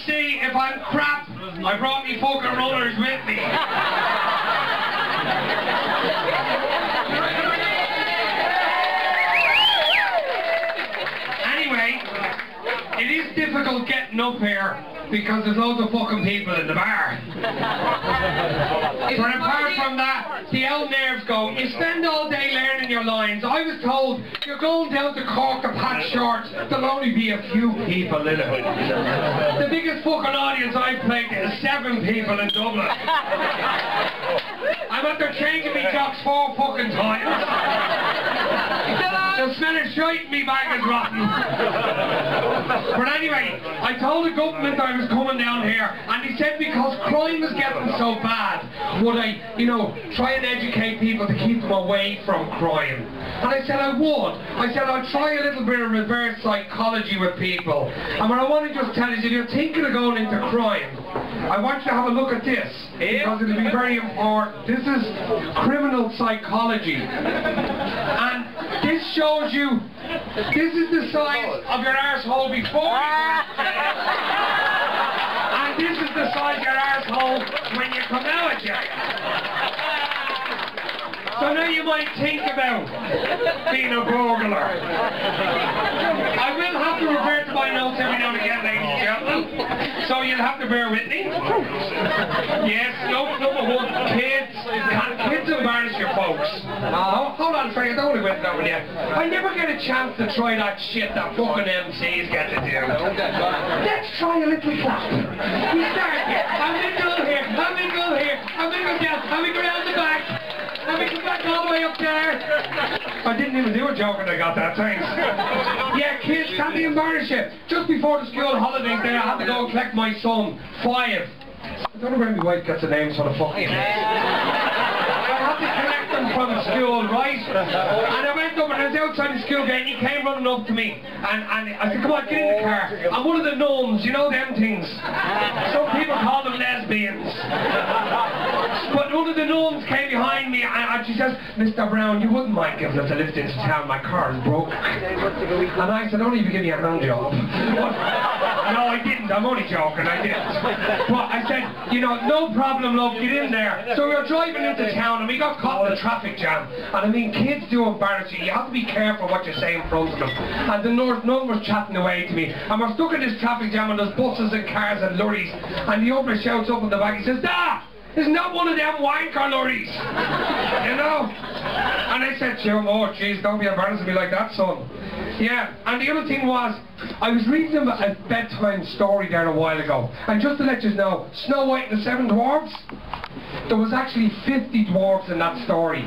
see if I'm crap, I brought me fucking runners with me. Anyway, it is difficult getting up here because there's loads of fucking people in the bar. But apart from that, the old nerves go, you spend all day learning your lines. I was told, you're going down to Cork to patch shorts, there'll only be a few people in it. The biggest fucking audience I've played is 7 people in Dublin. I'm after changing me jocks 4 fucking times. The smell of shite in me bag is rotten. But anyway, I told the government I was coming down here, and he said because crime is getting so bad, would I, you know, try and educate people to keep them away from crime. And I said I would. I said I'll try a little bit of reverse psychology with people. And what I want to just tell you is if you're thinking of going into crime, I want you to have a look at this, because it'll be very important. This is criminal psychology. And this shows you, this is the size of your arsehole before you and this is the size of your arsehole when you come out of jail. So now you might think about being a burglar. I will have to refer to my notes every now and again, ladies and gentlemen. So you'll have to bear with me. Yes, note number 1, kids. Can kids embarrass your folks? Hold on, sorry, I don't want to go into that one yet. I never get a chance to try that shit that fucking MCs get to do. Let's try a little clap. We start here. I'm going to go here. I'm going to go here. I'm going to go down. I'm going to go down the back. And we come back all the way up there. I didn't even do a joke when I got that, thanks. Yeah, kids, can't be embarrassed you. Just before the school holidays there, I had to go and collect my son, 5. I don't know where my wife gets the names for the fucking kids. I had to collect them from school, right? And I went up and I was outside the school gate and he came running up to me. And I said, come on, get in the car. I'm one of the nuns, you know them things. Some people call them lesbians. But one of the nuns came behind me and she says, Mr. Brown, you wouldn't mind giving us a lift into town, my car is broke. And I said, only if you give me a hand job. No, I didn't, I'm only joking, I didn't. But I said, you know, no problem, love, get in there. So we were driving into town and we got caught in a traffic jam. And I mean, kids do embarrass you, you have to be careful what you say in front of them. And the nun was chatting away to me. And we're stuck in this traffic jam and there's buses and cars and lorries. And the opener shouts up in the back, he says, Dad! Isn't that one of them wanker lorries? You know? And I said to him, oh jeez, don't be embarrassing me like that, son. Yeah, and the other thing was, I was reading them a bedtime story there a while ago. And just to let you know, Snow White and the 7 Dwarfs, there was actually 50 dwarfs in that story.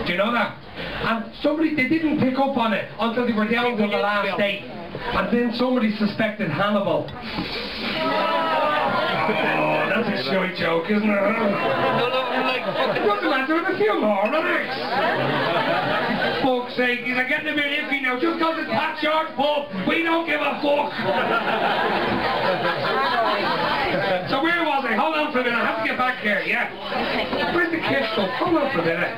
Do you know that? And they didn't pick up on it until they were down to the last 8. And then somebody suspected Hannibal. Oh, that's a showy joke, isn't it? It doesn't matter, there's a few more, relax. Fuck's sake, he's getting a bit iffy now. Just because it's Pat Short's pub, we don't give a fuck. So where was I? Hold on for a minute, I have to get back here, yeah. Where's the kid stuff? Hold on for a minute.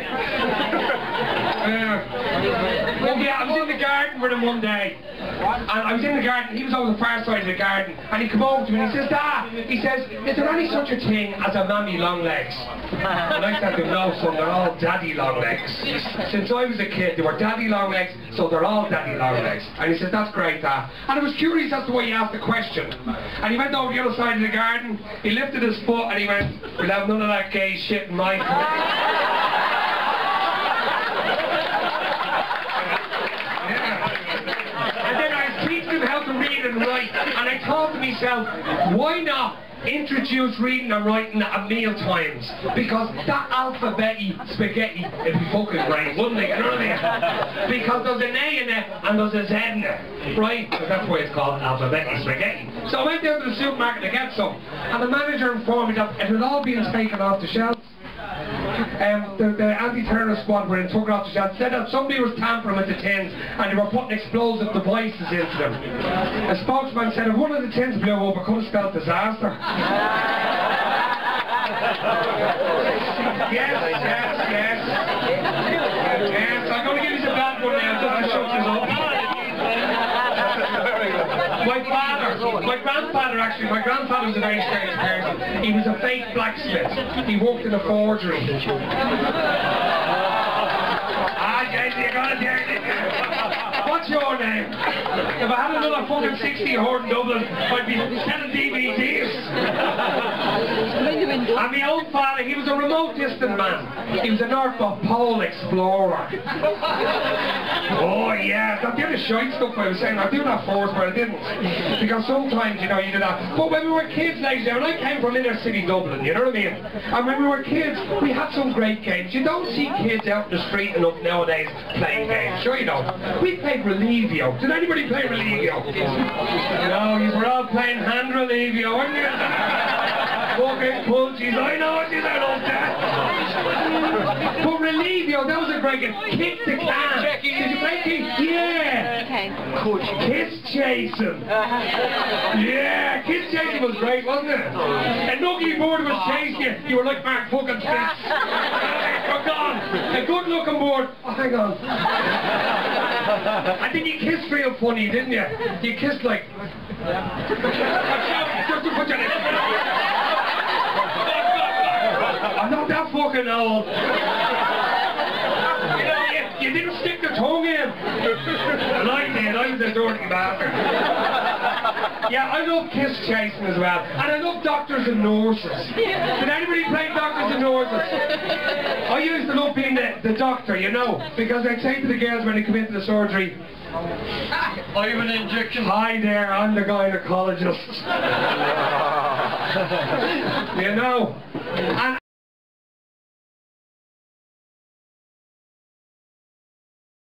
Oh yeah, I was in the garden with him one day. And I was in the garden, he was over the far side of the garden, and he came over to me and he says, Dad, he says, is there any such a thing as a mammy long legs? And I said to him, no son, they're all daddy long legs. Since I was a kid, they were daddy long legs, so they're all daddy long legs. And he said, that's great, Dad. And I was curious as to why he asked the question. And he went over the other side of the garden, he lifted his foot and he went, we'll have none of that gay shit in my and write, and I thought to myself, why not introduce reading and writing at meal times? Because that alphabet-y spaghetti would be fucking great, wouldn't it? You know what I mean? Because there's an A in it and there's a Z in it, right? So that's why it's called alphabet-y spaghetti. So I went down to the supermarket to get some, and the manager informed me that it had all been taken off the shelves. The anti-terrorist squad were in, took it off the shelf, said that somebody was tampering with the tins and they were putting explosive devices into them. A spokesman said if one of the tins blew up, it could have spelled disaster. Yes, I'm going to give you some bad one now, so I shut this up. My father, My grandfather was a very strange person. He was a fake blacksmith. He worked in a forgery. You got it there. What's your name? If I had another fucking 60 horde in Dublin, I'd be selling DVDs. And my own father, he was a remote distant man. He was a North Pole explorer. Oh yeah, I'm doing the shite stuff I was saying. I do that first, but I didn't. Because sometimes, you know, you do that. But when we were kids, ladies and gentlemen, I came from inner city Dublin, you know what I mean? And when we were kids, we had some great games. You don't see kids out in the street enough nowadays playing games. Sure you don't. We played Relivio. Did anybody play Relivio? No, you were all playing hand Relivio, weren't you? Fucking punchies, I know what you said up there. But Relivio, that was a great game. Kick the can. Did you play kick? Yeah. Okay. Kiss chasing. Yeah, kiss chasing was great, wasn't it? And Nookie Board was chasing you. You were like Mark fucking Spitz. You're gone. A good looking board. Oh, hang on. I think you kissed real funny, didn't you? You kissed like... Just to put your lips. I'm not that fucking old. You know, you didn't stick the tongue in. And I did. I was a dirty bastard. Yeah, I love kiss chasing as well. And I love doctors and nurses. Did anybody play doctors and nurses? I used to love being the doctor, you know, because I'd say to the girls when they come into the surgery, I have an injection. Hi there, I'm the gynecologist. You know. And